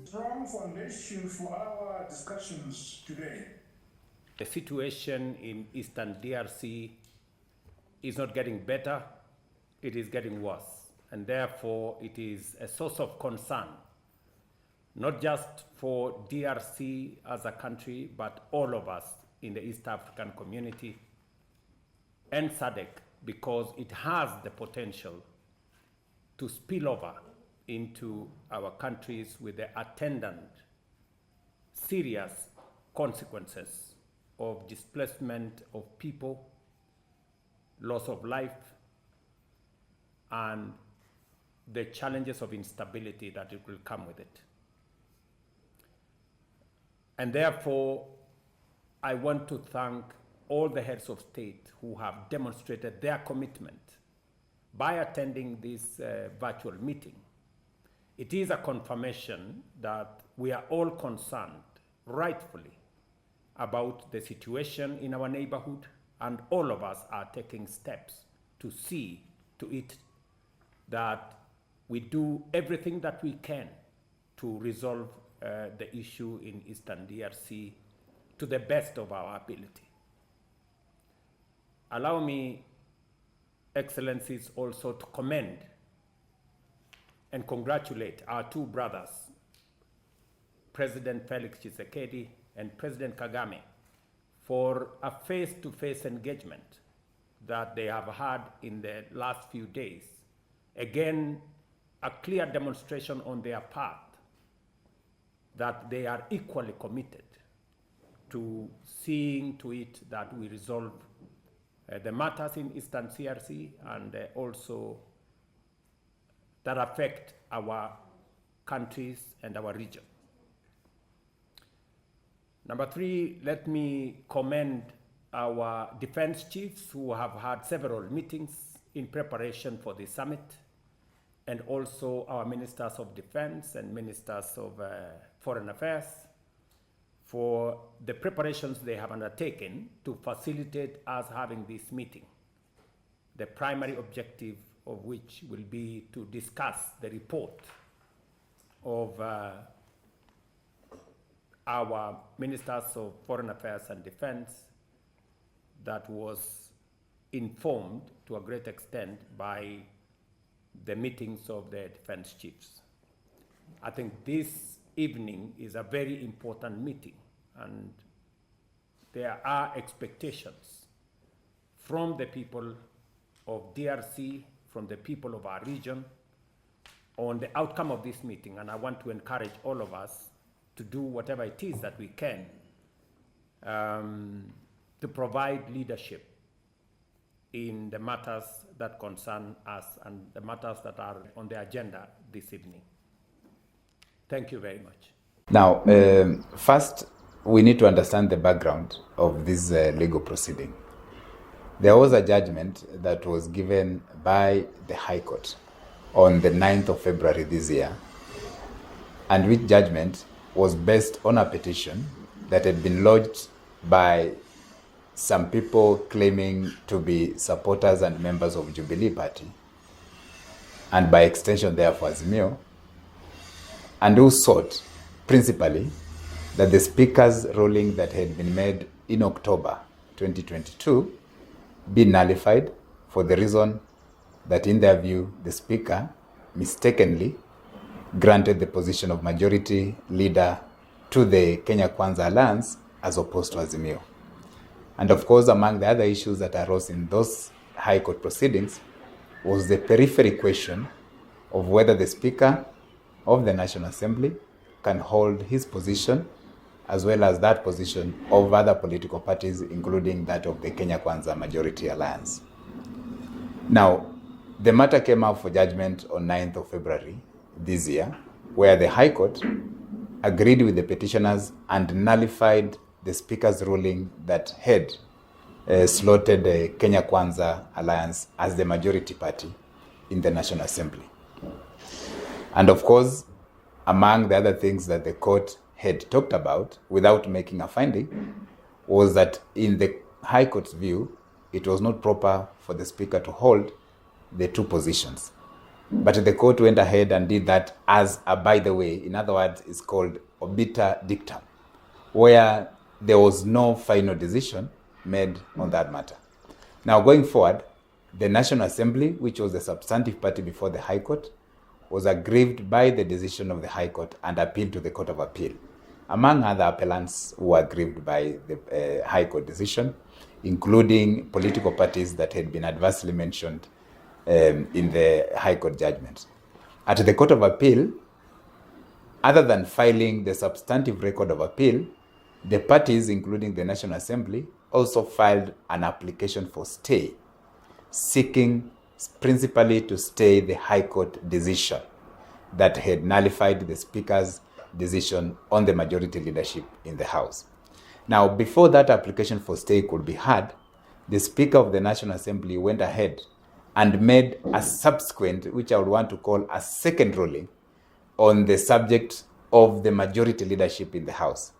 Strong foundation for our discussions today. The situation in Eastern DRC is not getting better, it is getting worse. And therefore, it is a source of concern, not just for DRC as a country, but all of us in the East African community and SADC, because it has the potential to spill over into our countries with the attendant serious consequences of displacement of people, loss of life, and the challenges of instability that it will come with it. And therefore, I want to thank all the heads of state who have demonstrated their commitment by attending this virtual meeting. It is a confirmation that we are all concerned, rightfully, about the situation in our neighborhood, and all of us are taking steps to see to it that we do everything that we can to resolve the issue in Eastern DRC to the best of our ability. Allow me, Excellencies, also to commend and congratulate our two brothers, President Felix Tshisekedi and President Kagame, for a face-to-face engagement that they have had in the last few days. Again, a clear demonstration on their part that they are equally committed to seeing to it that we resolve the matters in Eastern DRC and also that affect our countries and our region. Number three, let me commend our defense chiefs who have had several meetings in preparation for the summit, and also our ministers of defense and ministers of foreign affairs for the preparations they have undertaken to facilitate us having this meeting. The primary objective of which will be to discuss the report of our ministers of foreign affairs and defense that was informed to a great extent by the meetings of the defense chiefs. I think this evening is a very important meeting, and there are expectations from the people of DRC, from the people of our region, on the outcome of this meeting. And I want to encourage all of us to do whatever it is that we can to provide leadership in the matters that concern us and the matters that are on the agenda this evening. Thank you very much. Now, first, we need to understand the background of this legal proceeding. There was a judgment that was given by the High Court on the 9th of February this year, and which judgment was based on a petition that had been lodged by some people claiming to be supporters and members of Jubilee Party, and by extension therefore Azimio, and who sought principally that the Speaker's ruling that had been made in October 2022 be nullified for the reason that, in their view, the Speaker mistakenly granted the position of majority leader to the Kenya Kwanza Alliance as opposed to Azimio. And of course, among the other issues that arose in those High Court proceedings was the periphery question of whether the Speaker of the National Assembly can hold his position as well as that position of other political parties, including that of the Kenya Kwanza Majority Alliance. Now, the matter came up for judgment on 9th of February this year, where the High Court agreed with the petitioners and nullified the Speaker's ruling that had slotted the Kenya Kwanza Alliance as the majority party in the National Assembly. And of course, among the other things that the court had talked about without making a finding was that in the High Court's view, it was not proper for the Speaker to hold the two positions. But the court went ahead and did that as a by the way. In other words, it's called obiter dictum, where there was no final decision made on that matter. Now, going forward, the National Assembly, which was the substantive party before the High Court, was aggrieved by the decision of the High Court and appealed to the Court of Appeal. Among other appellants who were aggrieved by the High Court decision, including political parties that had been adversely mentioned in the High Court judgment. At the Court of Appeal, other than filing the substantive record of appeal, the parties, including the National Assembly, also filed an application for stay, seeking principally to stay the High Court decision that had nullified the Speaker's decision on the majority leadership in the House. Now, before that application for stay could be heard, the Speaker of the National Assembly went ahead and made a subsequent, which I would want to call a second ruling, on the subject of the majority leadership in the House.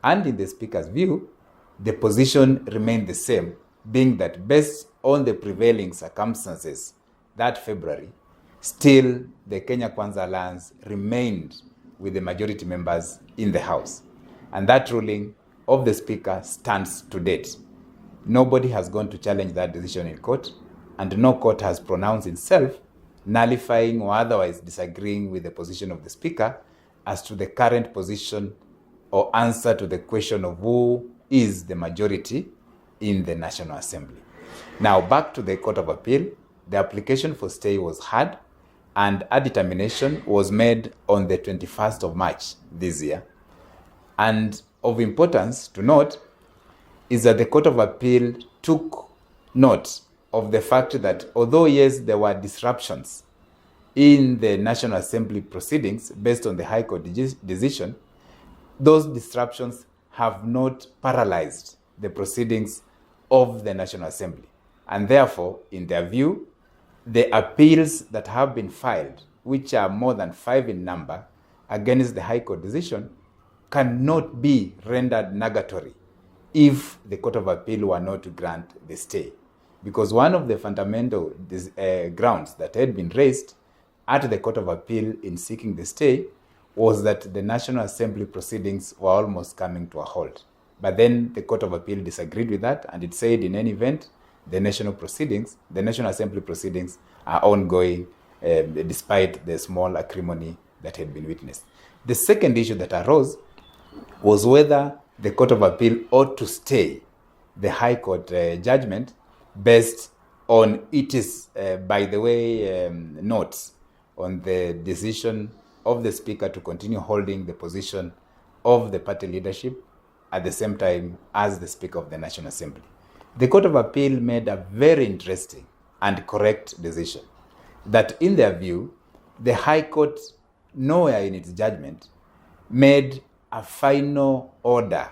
And in the Speaker's view, the position remained the same, being that based on the prevailing circumstances that February, still the Kenya Kwanza Alliance remained with the majority members in the House. And that ruling of the Speaker stands to date. Nobody has gone to challenge that decision in court, and no court has pronounced itself nullifying or otherwise disagreeing with the position of the Speaker as to the current position or answer to the question of who is the majority in the National Assembly. Now, back to the Court of Appeal, the application for stay was heard and a determination was made on the 21st of March this year. And of importance to note is that the Court of Appeal took note of the fact that although, yes, there were disruptions in the National Assembly proceedings based on the High Court decision, those disruptions have not paralyzed the proceedings of the National Assembly. And therefore, in their view, the appeals that have been filed, which are more than 5 in number, against the High Court decision, cannot be rendered nugatory if the Court of Appeal were not to grant the stay. Because one of the fundamental grounds that had been raised at the Court of Appeal in seeking the stay was that the National Assembly proceedings were almost coming to a halt. But then the Court of Appeal disagreed with that, and it said in any event, the National Assembly proceedings are ongoing despite the small acrimony that had been witnessed. The second issue that arose was whether the Court of Appeal ought to stay the High Court judgment based on its, by the way, notes on the decision of the Speaker to continue holding the position of the party leadership at the same time as the Speaker of the National Assembly. The Court of Appeal made a very interesting and correct decision that, in their view, the High Court, nowhere in its judgment, made a final order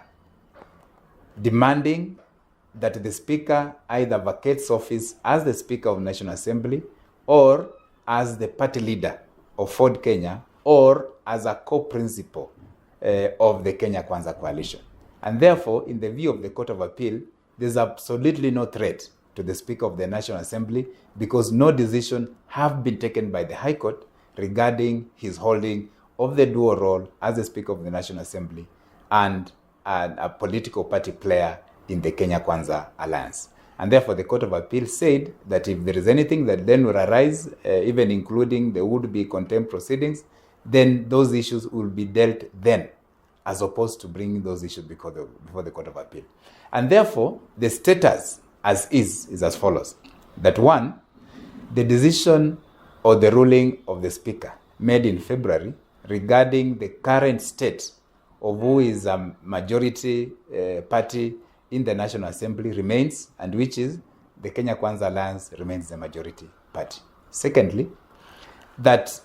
demanding that the Speaker either vacates office as the Speaker of the National Assembly or as the party leader of Ford Kenya or as a co-principal of the Kenya Kwanza coalition. And therefore, in the view of the Court of Appeal, there's absolutely no threat to the Speaker of the National Assembly because no decision have been taken by the High Court regarding his holding of the dual role as the Speaker of the National Assembly and a political party player in the Kenya Kwanza Alliance. And therefore, the Court of Appeal said that if there is anything that then will arise, even including the would-be contempt proceedings, then those issues will be dealt then, as opposed to bringing those issues before the Court of Appeal. And therefore, the status as is as follows. That one, the decision or the ruling of the Speaker made in February regarding the current state of who is a majority party in the National Assembly remains, and which is the Kenya Kwanza Alliance remains the majority party. Secondly, that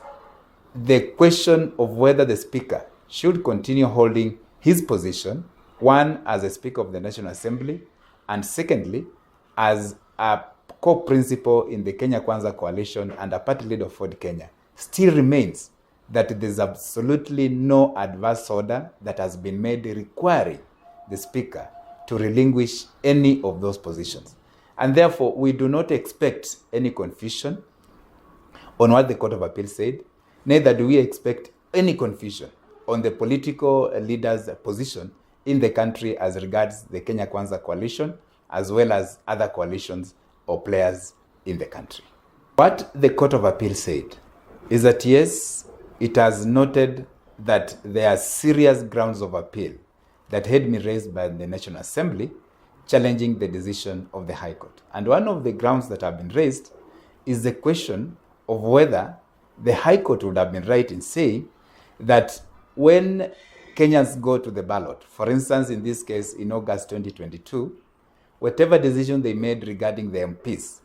the question of whether the Speaker should continue holding his position, one, as a Speaker of the National Assembly, and secondly, as a co-principal in the Kenya Kwanza coalition and a party leader of Ford Kenya, still remains that there's absolutely no adverse order that has been made requiring the Speaker to relinquish any of those positions. And therefore, we do not expect any confusion on what the Court of Appeal said, neither do we expect any confusion on the political leaders' position in the country as regards the Kenya Kwanza coalition, as well as other coalitions or players in the country. What the Court of Appeal said is that yes, it has noted that there are serious grounds of appeal that had been raised by the National Assembly challenging the decision of the High Court. And one of the grounds that have been raised is the question of whether the High Court would have been right in saying that when Kenyans go to the ballot, for instance, in this case, in August 2022, whatever decision they made regarding the MPs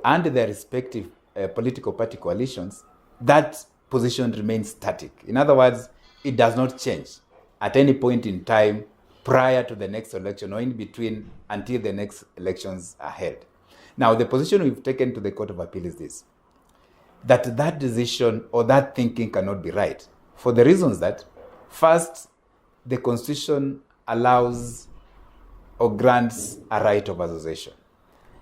and their respective political party coalitions, that position remains static. In other words, it does not change at any point in time prior to the next election or in between until the next elections are held. Now, the position we've taken to the Court of Appeal is this, that decision or that thinking cannot be right, for the reasons that, first, the Constitution allows or grants a right of association,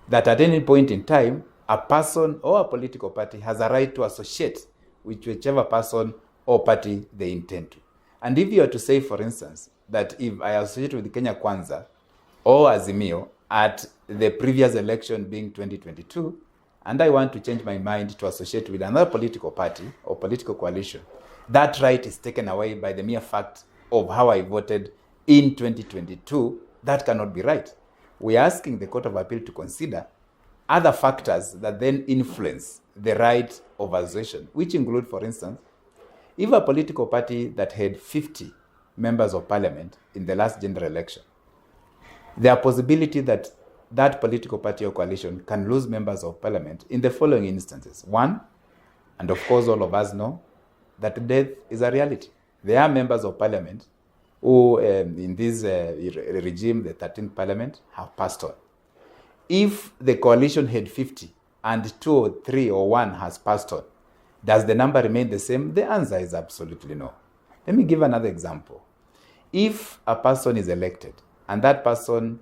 that at any point in time, a person or a political party has a right to associate with whichever person or party they intend to. And if you are to say, for instance, that if I associate with Kenya Kwanza or Azimio at the previous election being 2022, and I want to change my mind to associate with another political party or political coalition, that right is taken away by the mere fact of how I voted in 2022. That cannot be right. We are asking the Court of Appeal to consider other factors that then influence the right of association, which include, for instance, if a political party that had 50 members of parliament in the last general election, there are possibility that that political party or coalition can lose members of parliament in the following instances. One, and of course all of us know, that death is a reality. There are members of parliament who, in this regime, the 13th parliament, have passed on. If the coalition had 50 and 2 or 3 or 1 has passed on, does the number remain the same? The answer is absolutely no. Let me give another example. If a person is elected and that person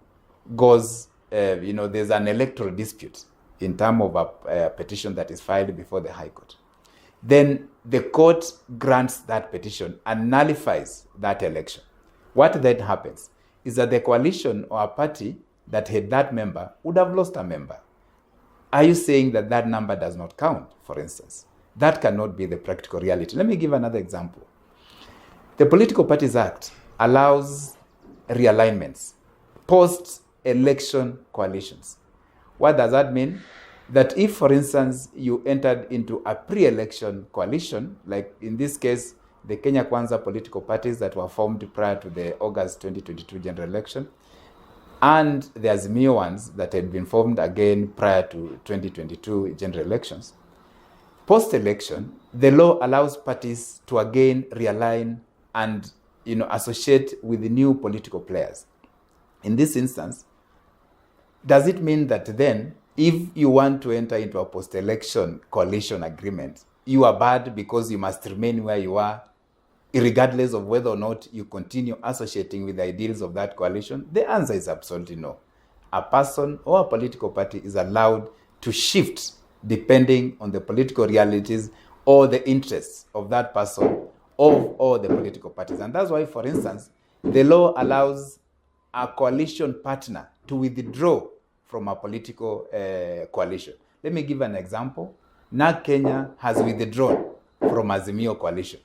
goes, there's an electoral dispute in terms of a petition that is filed before the High Court, then the court grants that petition and nullifies that election. What then happens is that the coalition or a party that had that member would have lost a member. Are you saying that that number does not count, for instance? That cannot be the practical reality. Let me give another example. The Political Parties Act allows realignments, post-election coalitions. What does that mean? That if, for instance, you entered into a pre-election coalition, like in this case, the Kenya Kwanza political parties that were formed prior to the August 2022 general election, and the Azimio ones that had been formed again prior to 2022 general elections, post-election, the law allows parties to again realign and associate with the new political players. In this instance, does it mean that then, if you want to enter into a post-election coalition agreement, you are bad because you must remain where you are, regardless of whether or not you continue associating with the ideals of that coalition? The answer is absolutely no. A person or a political party is allowed to shift depending on the political realities or the interests of that person or the political parties. And that's why, for instance, the law allows a coalition partner to withdraw from a political coalition. Let me give an example. NARC Kenya has withdrawn from Azimio coalition.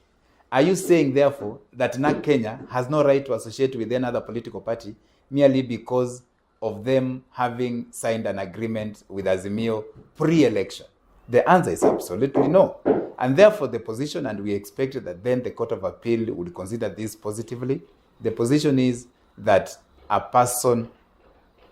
Are you saying, therefore, that NARC Kenya has no right to associate with any other political party merely because of them having signed an agreement with Azimio pre-election? The answer is absolutely no. And therefore, the position, and we expect that then the Court of Appeal would consider this positively, the position is that a person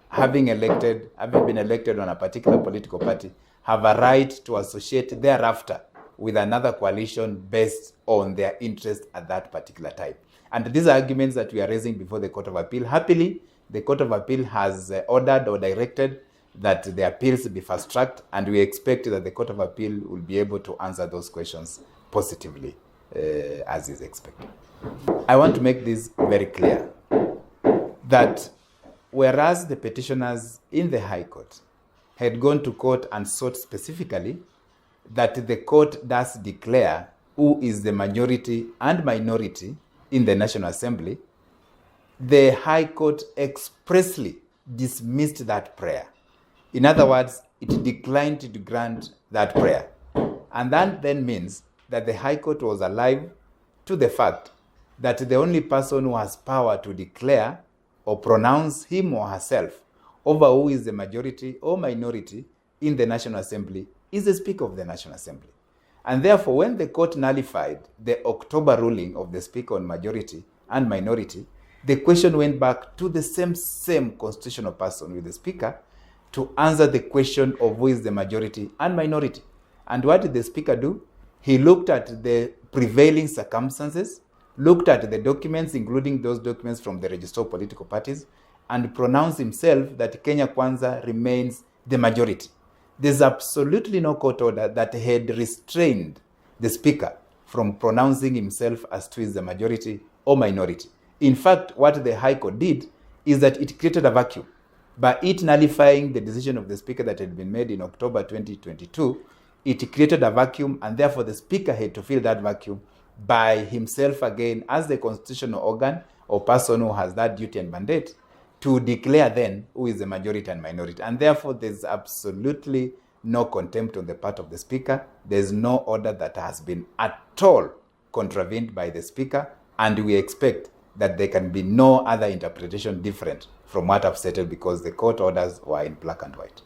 having been elected on a particular political party, have a right to associate thereafter with another coalition based on their interest at that particular time. And these are arguments that we are raising before the Court of Appeal. Happily, the Court of Appeal has ordered or directed that the appeals be fast-tracked, and we expect that the Court of Appeal will be able to answer those questions positively, as is expected. I want to make this very clear, that whereas the petitioners in the High Court had gone to court and sought specifically that the court does declare who is the majority and minority in the National Assembly, the High Court expressly dismissed that prayer. In other words, it declined to grant that prayer. And that then means that the High Court was alive to the fact that the only person who has power to declare or pronounce him or herself over who is the majority or minority in the National Assembly is the Speaker of the National Assembly. And therefore, when the court nullified the October ruling of the Speaker on majority and minority, the question went back to the same constitutional person with the Speaker to answer the question of who is the majority and minority. And what did the Speaker do? He looked at the prevailing circumstances, looked at the documents, including those documents from the register of political parties, and pronounced himself that Kenya Kwanza remains the majority. There's absolutely no court order that had restrained the Speaker from pronouncing himself as to is the majority or minority. In fact, what the High Court did is that it created a vacuum. By it nullifying the decision of the Speaker that had been made in October 2022, it created a vacuum, and therefore the Speaker had to fill that vacuum by himself again as the constitutional organ or person who has that duty and mandate to declare then who is the majority and minority. And therefore, there's absolutely no contempt on the part of the Speaker. There's no order that has been at all contravened by the Speaker, and we expect that there can be no other interpretation different from what I've stated because the court orders were in black and white.